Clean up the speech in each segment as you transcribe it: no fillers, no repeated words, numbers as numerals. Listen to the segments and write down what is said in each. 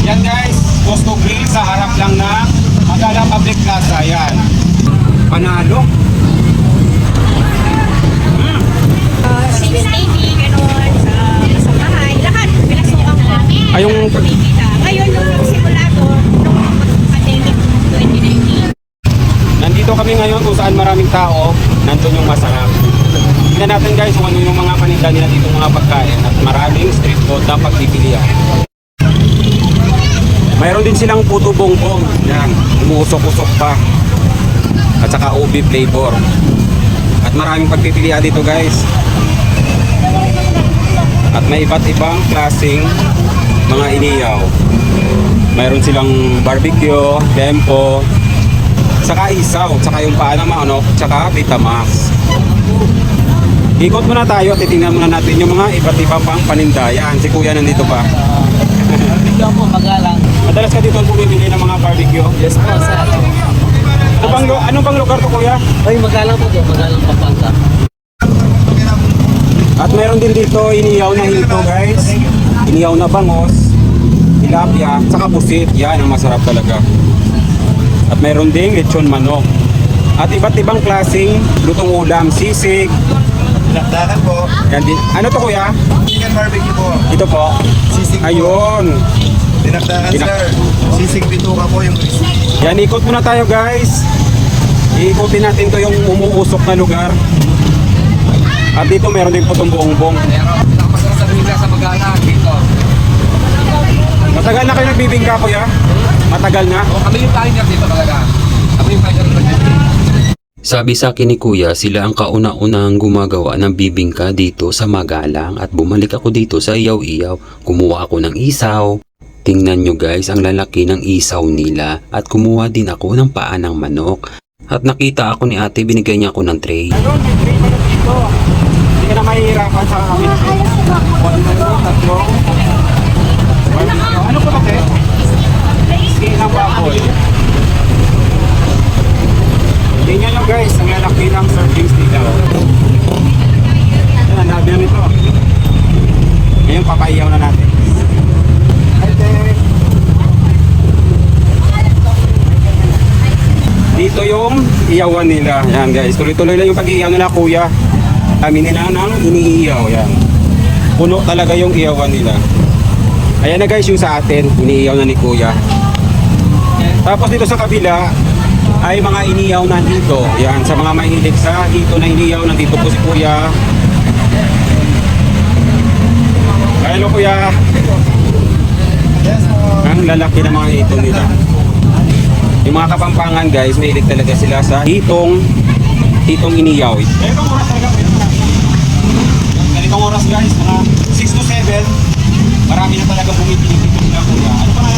Yan guys, Costo Grill sa harap lang ng Magala Public Plaza. Yan. Panalo. Civil Navy, gano'n, sa bahay, lahat, pinasukan ko. Ayong Kumikita. Ngayon, nung nagsimula to, nung pandemic 2019. nandito kami ngayon kung saan maraming tao, nandun yung masarap. Tingnan natin guys kung ano yung mga paninda nila dito, mga pagkain at maraming street food na pagpipilian. Mayroon din silang puto bongbong. Yan, umuusok-usok pa. At saka ubi flavor. At maraming pagpipilian dito guys. At may iba't ibang klaseng mga iniyaw. Mayroon silang barbecue, tempo, saka isaw, saka yung paana manok, saka Vitamax. Ikot muna tayo at titingnan muna natin yung mga iba't ibang pang paninda. Yan, si kuya nandito pa. Bigyan po, magalang. Madalas ka dito bumibili ng mga barbecue? Yes po, sir. Anong bang lugar to kuya? Ay, magalang po to, magalang Pampanga. At meron din dito iniyaw na hito guys. Iniyaw na bangos, tilapia, saka pusit. Yan ang masarap talaga. At meron ding lechon manok. At iba't ibang klaseng lutong ulam, sisig. Dinakdakan po. Yan din. Ano to kuya? Chicken barbecue po. Ito po. Sisig po. Ayun. Dinakdakan sir. Sisig bituka po yung crispy. Yan, ikot muna tayo guys. Iikutin natin to yung umuusok na lugar. At dito meron din putong bongbong. Sa bigla sa magalang dito. Matagal na kayo nagbibingka kuya? Matagal na? O, kami yung pioneer dito talaga. Kami yung pioneer dito. Sabi sa akin ni Kuya, sila ang kauna-unang gumagawa ng bibingka dito sa Magalang at bumalik ako dito sa Iyaw-Iyaw. Kumuha ako ng isaw. Tingnan nyo guys ang lalaki ng isaw nila at kumuha din ako ng paa ng manok. At nakita ako ni ate, binigay niya ako ng tray. Ayun, may tray pa rin dito. Hindi ka na mahihirapan sa amin. Tatlong. Ano po ito? Skin ng baboy. Tingnan nyo guys, ang lalaki ng servings nila. Yan, ang labi nito. Ngayon, papaiyaw na natin. Dito yung iyawan nila. Yan guys, tuloy-tuloy lang yung pag-iiyaw nila kuya. Kami nila nang iniiyaw. Yan. Puno talaga yung iyawan nila. Ayan na guys yung sa atin. Iniiyaw na ni kuya. Tapos dito sa kabila ay mga iniyaw na dito. Yan, sa mga mahilig sa dito na iniyaw, nandito po si kuya. Hello kuya. Ang lalaki ng mga hito nila. Yung mga Kapampangan guys, mahilig talaga sila sa hitong iniyaw. Ganitong oras talaga. Ganitong oras guys, mga 6 to 7. Marami na talaga bumibili dito sila kuya. Ano pa nga?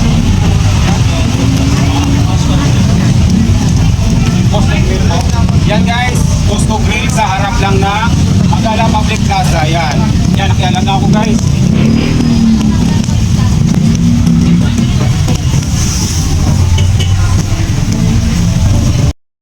Costo Grill po. Yan guys, Costo Grill sa harap lang ng Magala Public Plaza. Yan. Yan, nakialam na ako guys.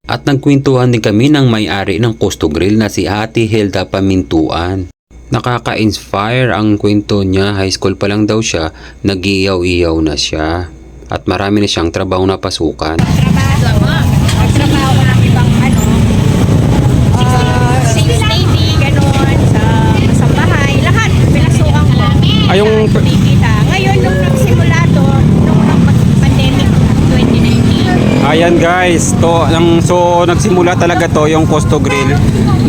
At nagkwentuhan din kami ng may-ari ng Costo Grill na si Ate Hilda Pamintuan. Nakaka-inspire ang kwento niya, high school pa lang daw siya, nag-iyaw-iyaw na siya. At marami na siyang trabaho na pasukan. Magtrabaho ko ng ibang Civil Navy, gano'n, sa bahay, lahat, pinasukan ko. Ayong Kumikita. Ngayon, nung nagsimula to, nung pandemic 2019. ayan guys, so nagsimula talaga to yung Costo Grill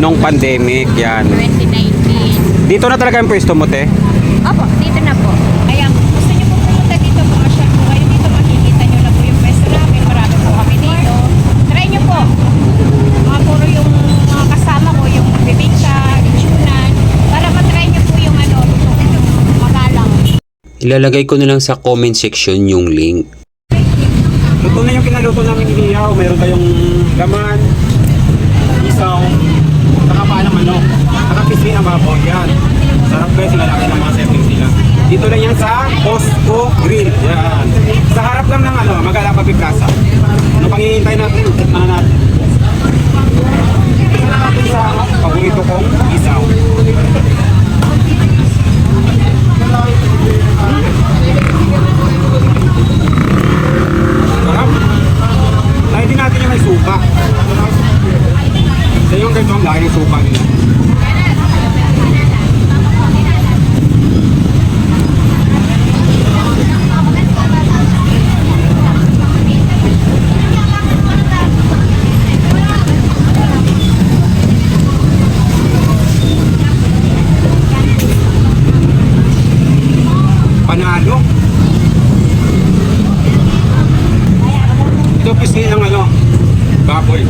nung pandemic. Yan. 2019. Dito na talaga yung pwesto mo te? Opo, dito na po. Kaya kung gusto niyo po pumunta dito, pumasyal po kayo dito, makikita niyo na po yung pwesto namin. Marami po kami dito. Try niyo po. Mga puro yung mga kasama ko, yung bibingka, lechonan, para matry niyo po yung magalang. Ilalagay ko na lang sa comment section yung link. Luto na yung kinaluto namin iniyaw. Meron tayong laman, isaw, saka paa ng manok, saka pisngi ng baboy. Yan. Sarap guys, lalaki ng mga servings nila. Dito lang yan sa Costo Grill. Yan. Sa harap lang ng Magala Public Plaza. Ano pang hihintay natin? Ano natin? Ito na natin sa paborito kong isaw. Ito pisngi ng ano, baboy.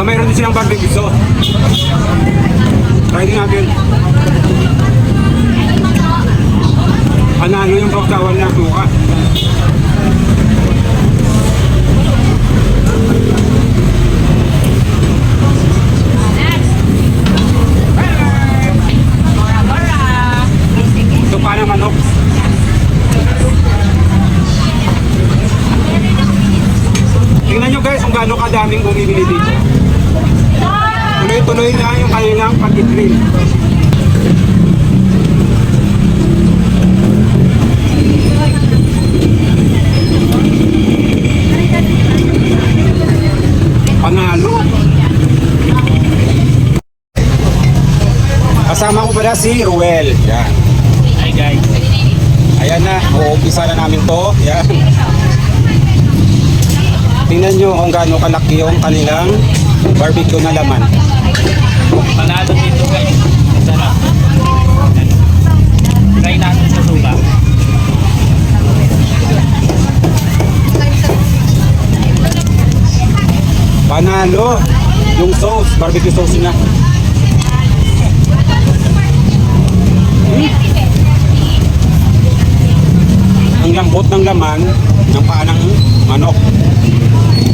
Mayroon din silang barbecue sauce. Try din natin. Panalo yung kautawan ng suka. Ito pa ng manok. Tingnan nyo guys kung gaano kadaming bumibili dito. Tuloy-tuloy na yung kanilang pag-i-grill. Panalo. Kasama ko pala si Ruel. Yan. Hi guys. Ayan na, uumpisa na namin to. Yan. Tingnan nyo kung gaano kalaki yung kanilang barbecue na laman. Panalo dito guys. Sarap. Try natin sa suka. Panalo yung sauce, barbecue sauce niya. Ang lambot ng laman ng paa ng manok.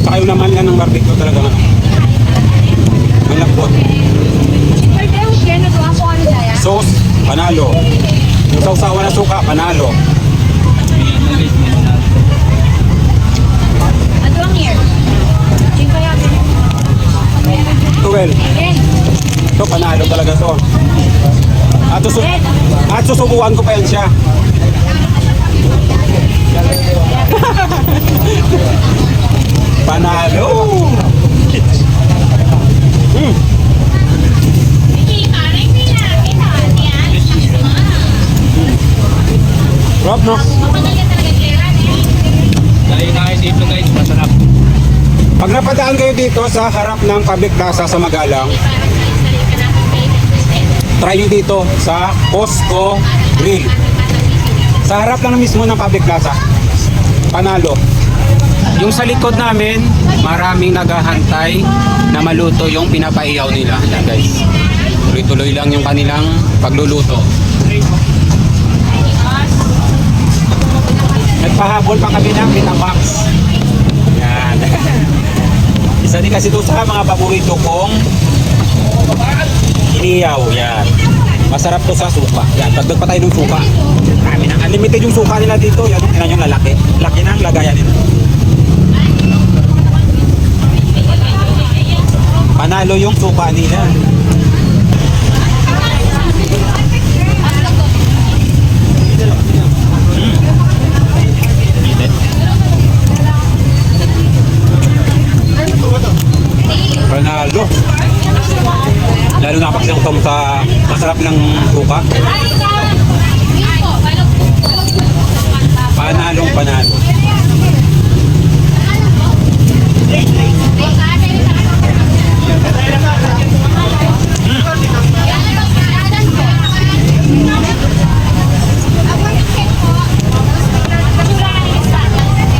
Saka yung laman yan ng barbecue talaga manok. Ang lambot. Sauce, panalo. Yung sausawa na suka, panalo. Well, ito panalo talaga to. At susubukan ko pa yan siya. Panalo. Rob, no? Dahil na kayo dito guys, masarap. Pag napadaan kayo dito sa harap ng Public Plaza sa Magalang, try nyo dito sa Costco Grill. Sa harap lang mismo ng Public Plaza. Panalo. Yung sa likod namin, maraming naghahantay na maluto yung pinapaiyaw nila. Yan guys. Tuloy-tuloy lang yung kanilang pagluluto. Nagpahabol pa kami ng pinabox. Yan. Isa din kasi ito sa mga paborito kong iniyaw. Yan. Masarap to sa suka. Yan. Dagdag pa tayo ng suka. Marami na. Unlimited yung suka nila dito. Yan. Tingnan yung lalaki. Laki na ang lagayan nila. Panalo yung suka nila. Panalo. Lalo na pag sinutong sa masarap ng suka. Panalong panalo.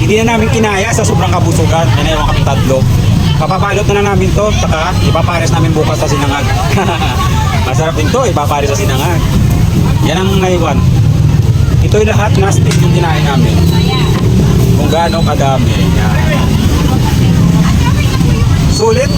Hindi na namin kinaya sa sobrang kabusugan. Inayawan kami tatlo. Papabalot na lang namin to, saka ipapares namin bukas sa sinangag. Masarap din to, ipapares sa sinangag. Yan ang naiwan. Ito'y lahat na steak yung kinain namin. Kung gaano kadami. Yan. Sulit.